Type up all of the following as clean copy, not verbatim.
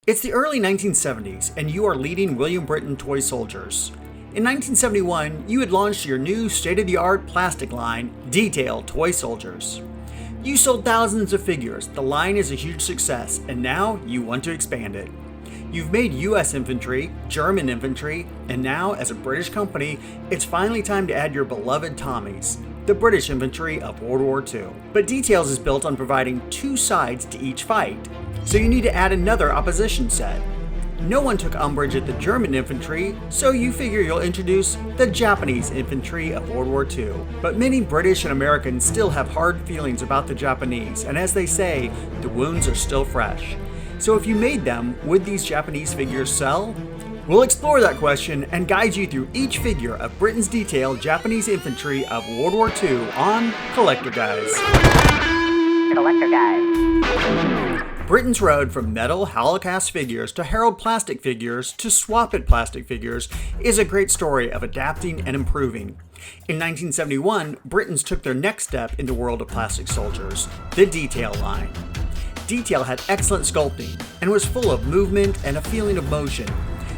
It's the early 1970s, and you are leading William Britton toy soldiers. In 1971, you had launched your new state-of-the-art plastic line, Deetail Toy Soldiers. You sold thousands of figures, the line is a huge success, and now you want to expand it. You've made US infantry, German infantry, and now, as a British company, it's finally time to add your beloved Tommies, the British infantry of World War II. But Deetails is built on providing two sides to each fight, so you need to add another opposition set. No one took umbrage at the German infantry, so you figure you'll introduce the Japanese Infantry of World War II. But many British and Americans still have hard feelings about the Japanese, and as they say, the wounds are still fresh. So if you made them, would these Japanese figures sell? We'll explore that question and guide you through each figure of Britain's Deetail Japanese Infantry of World War II on Collector Guys. Collector Guys. Britain's road from metal Holocaust figures to Herald plastic figures to Swap-It plastic figures is a great story of adapting and improving. In 1971, Britons took their next step in the world of plastic soldiers, the Deetail line. Deetail had excellent sculpting and was full of movement and a feeling of motion.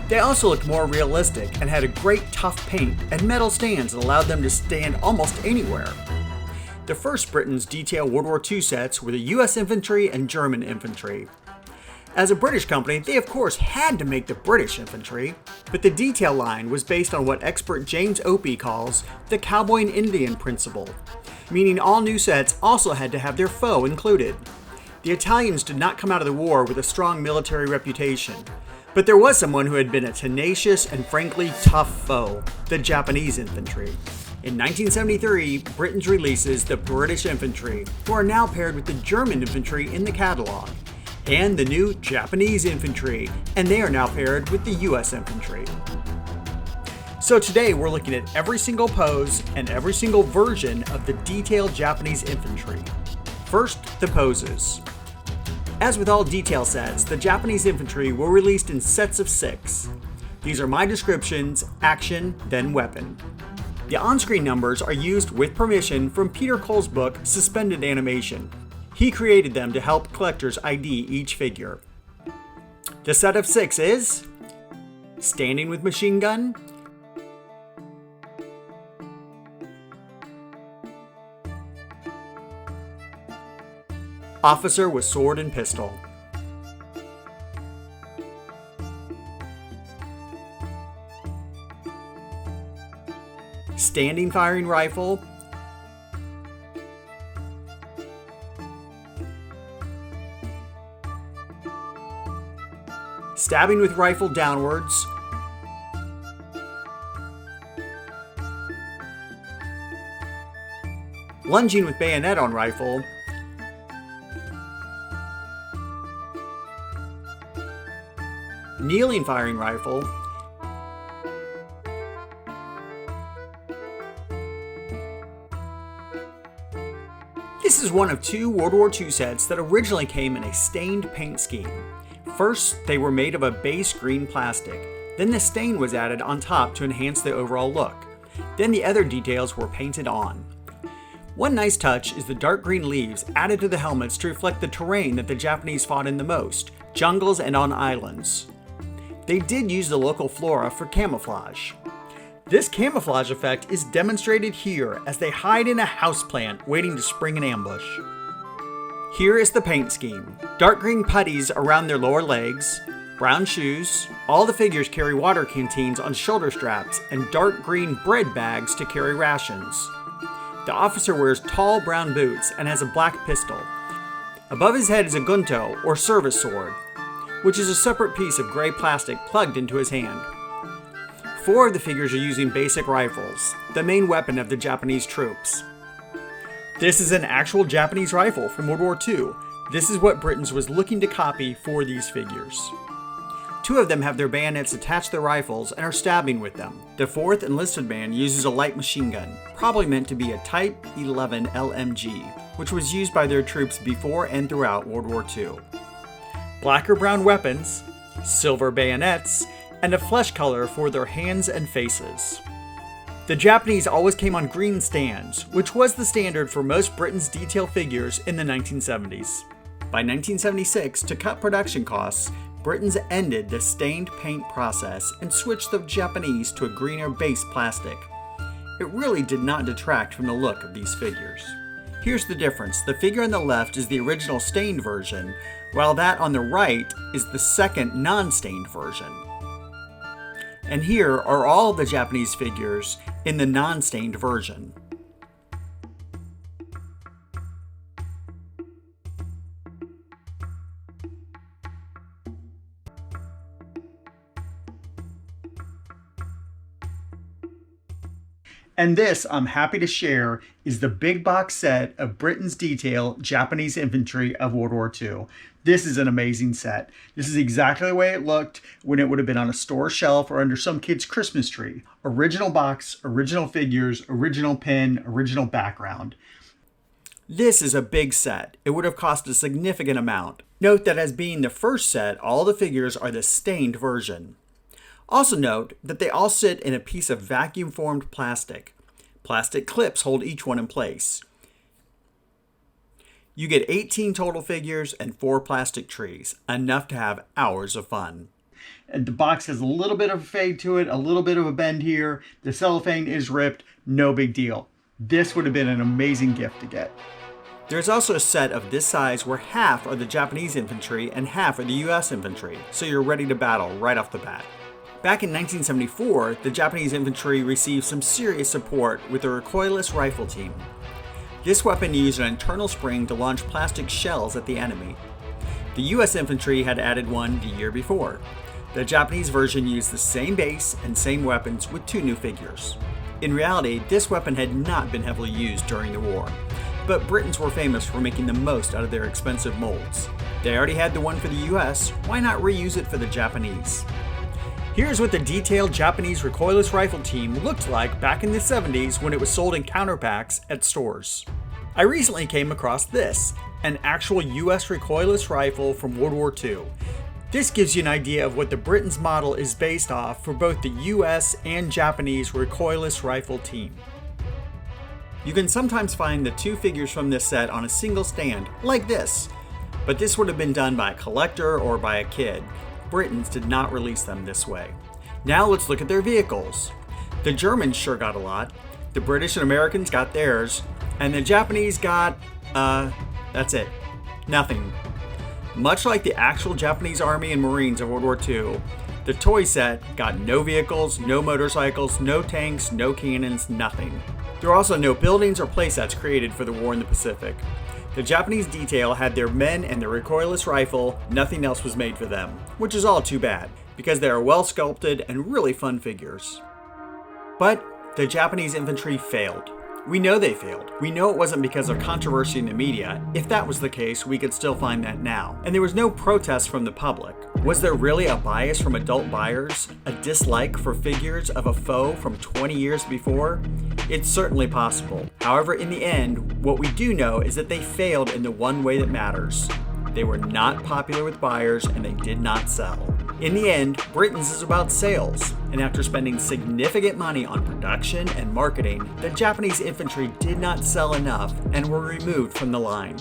They also looked more realistic and had a great tough paint and metal stands that allowed them to stand almost anywhere. The first Britain's Deetail World War II sets were the US infantry and German infantry. As a British company, they of course had to make the British infantry, but the Deetail line was based on what expert James Opie calls the cowboy and Indian principle, meaning all new sets also had to have their foe included. The Italians did not come out of the war with a strong military reputation, but there was someone who had been a tenacious and frankly tough foe, the Japanese infantry. In 1973, Britain releases the British infantry, who are now paired with the German infantry in the catalog, and the new Japanese infantry, and they are now paired with the US infantry. So today we're looking at every single pose and every single version of the Deetail Japanese infantry. First, the poses. As with all Deetail sets, the Japanese infantry were released in sets of 6. These are my descriptions: action, then weapon. The on-screen numbers are used with permission from Peter Cole's book, Suspended Animation. He created them to help collectors ID each figure. The set of 6 is standing with machine gun, officer with sword and pistol, standing firing rifle, stabbing with rifle downwards, lunging with bayonet on rifle, kneeling firing rifle, This is one of 2 World War II sets that originally came in a stained paint scheme. First, they were made of a base green plastic. Then the stain was added on top to enhance the overall look. Then the other details were painted on. One nice touch is the dark green leaves added to the helmets to reflect the terrain that the Japanese fought in the most, jungles and on islands. They did use the local flora for camouflage. This camouflage effect is demonstrated here as they hide in a houseplant waiting to spring an ambush. Here is the paint scheme. Dark green putties around their lower legs, brown shoes, all the figures carry water canteens on shoulder straps, and dark green bread bags to carry rations. The officer wears tall brown boots and has a black pistol. Above his head is a gunto, or service sword, which is a separate piece of gray plastic plugged into his hand. 4 of the figures are using basic rifles, the main weapon of the Japanese troops. This is an actual Japanese rifle from World War II. This is what Britain was looking to copy for these figures. 2 of them have their bayonets attached to their rifles and are stabbing with them. The 4th enlisted man uses a light machine gun, probably meant to be a Type 11 LMG, which was used by their troops before and throughout World War II. Black or brown weapons, silver bayonets, and a flesh color for their hands and faces. The Japanese always came on green stands, which was the standard for most Britain's Deetail figures in the 1970s. By 1976, to cut production costs, Britons ended the stained paint process and switched the Japanese to a greener base plastic. It really did not detract from the look of these figures. Here's the difference. The figure on the left is the original stained version, while that on the right is the second non-stained version. And here are all the Japanese figures in the non-stained version. And this, I'm happy to share, is the big box set of Britain's Deetail Japanese Infantry of World War II. This is an amazing set. This is exactly the way it looked when it would have been on a store shelf or under some kid's Christmas tree. Original box, original figures, original pin, original background. This is a big set. It would have cost a significant amount. Note that as being the first set, all the figures are the stained version. Also note that they all sit in a piece of vacuum-formed plastic. Plastic clips hold each one in place. You get 18 total figures and 4 plastic trees, enough to have hours of fun. And the box has a little bit of a fade to it, a little bit of a bend here. The cellophane is ripped, no big deal. This would have been an amazing gift to get. There's also a set of this size where half are the Japanese infantry and half are the US infantry, so you're ready to battle right off the bat. Back in 1974, the Japanese infantry received some serious support with a recoilless rifle team. This weapon used an internal spring to launch plastic shells at the enemy. The US infantry had added one the year before. The Japanese version used the same base and same weapons with 2 new figures. In reality, this weapon had not been heavily used during the war, but Britons were famous for making the most out of their expensive molds. They already had the one for the US, why not reuse it for the Japanese? Here's what the Deetail Japanese recoilless rifle team looked like back in the 70s when it was sold in counter packs at stores. I recently came across this, an actual US recoilless rifle from World War II. This gives you an idea of what the Britons model is based off for both the US and Japanese recoilless rifle team. You can sometimes find the 2 figures from this set on a single stand, like this, but this would have been done by a collector or by a kid. Britons did not release them this way. Now let's look at their vehicles. The Germans sure got a lot, the British and Americans got theirs, and the Japanese got, that's it. Nothing. Much like the actual Japanese Army and Marines of World War II, the toy set got no vehicles, no motorcycles, no tanks, no cannons, nothing. There are also no buildings or playsets created for the war in the Pacific. The Japanese Deetail had their men and their recoilless rifle, nothing else was made for them, which is all too bad, because they are well sculpted and really fun figures. But the Japanese infantry failed. We know they failed. We know it wasn't because of controversy in the media. If that was the case, we could still find that now. And there was no protest from the public. Was there really a bias from adult buyers? A dislike for figures of a foe from 20 years before? It's certainly possible. However, in the end, what we do know is that they failed in the one way that matters. They were not popular with buyers and they did not sell. In the end, Britons is about sales, and after spending significant money on production and marketing, the Japanese infantry did not sell enough and were removed from the line.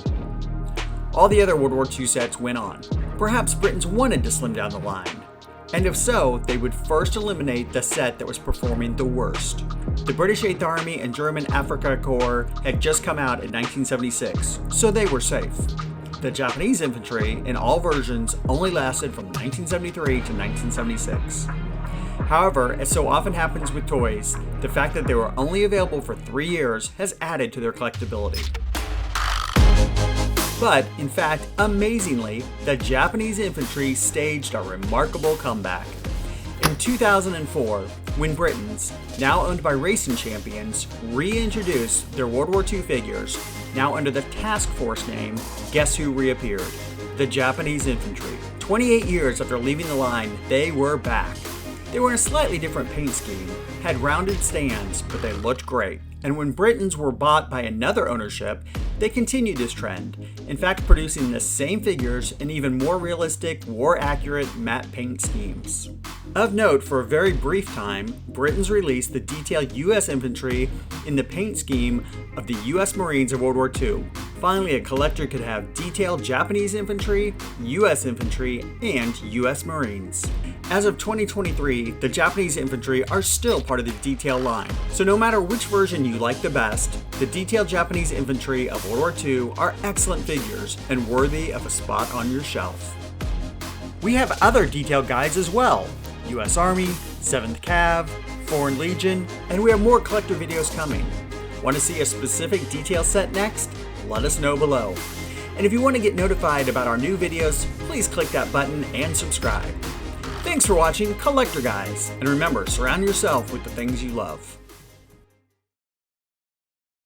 All the other World War II sets went on. Perhaps Britons wanted to slim down the line, and if so, they would first eliminate the set that was performing the worst. The British 8th Army and German Afrika Korps had just come out in 1976, so they were safe. The Japanese infantry, in all versions, only lasted from 1973 to 1976. However, as so often happens with toys, the fact that they were only available for 3 years has added to their collectability. But, in fact, amazingly, the Japanese infantry staged a remarkable comeback. In 2004, when Britons, now owned by Racing Champions, reintroduced their World War II figures, now under the Task Force name, guess who reappeared? The Japanese infantry. 28 years after leaving the line, they were back. They were in a slightly different paint scheme, had rounded stands, but they looked great. And when Britons were bought by another ownership, They continued this trend, in fact producing the same figures in even more realistic, war-accurate matte paint schemes. Of note, for a very brief time, Britain's released the Deetail U.S. Infantry in the paint scheme of the U.S. Marines of World War II. Finally, a collector could have Deetail Japanese Infantry, U.S. Infantry, and U.S. Marines. As of 2023, the Japanese Infantry are still part of the Deetail line, so no matter which version you like the best, the Deetail Japanese Infantry of World War II are excellent figures and worthy of a spot on your shelf. We have other Deetail guides as well: U.S. Army, 7th Cav, Foreign Legion, and we have more collector videos coming. Want to see a specific Deetail set next? Let us know below. And if you want to get notified about our new videos, please click that button and subscribe. Thanks for watching Collector Guys, and remember, surround yourself with the things you love.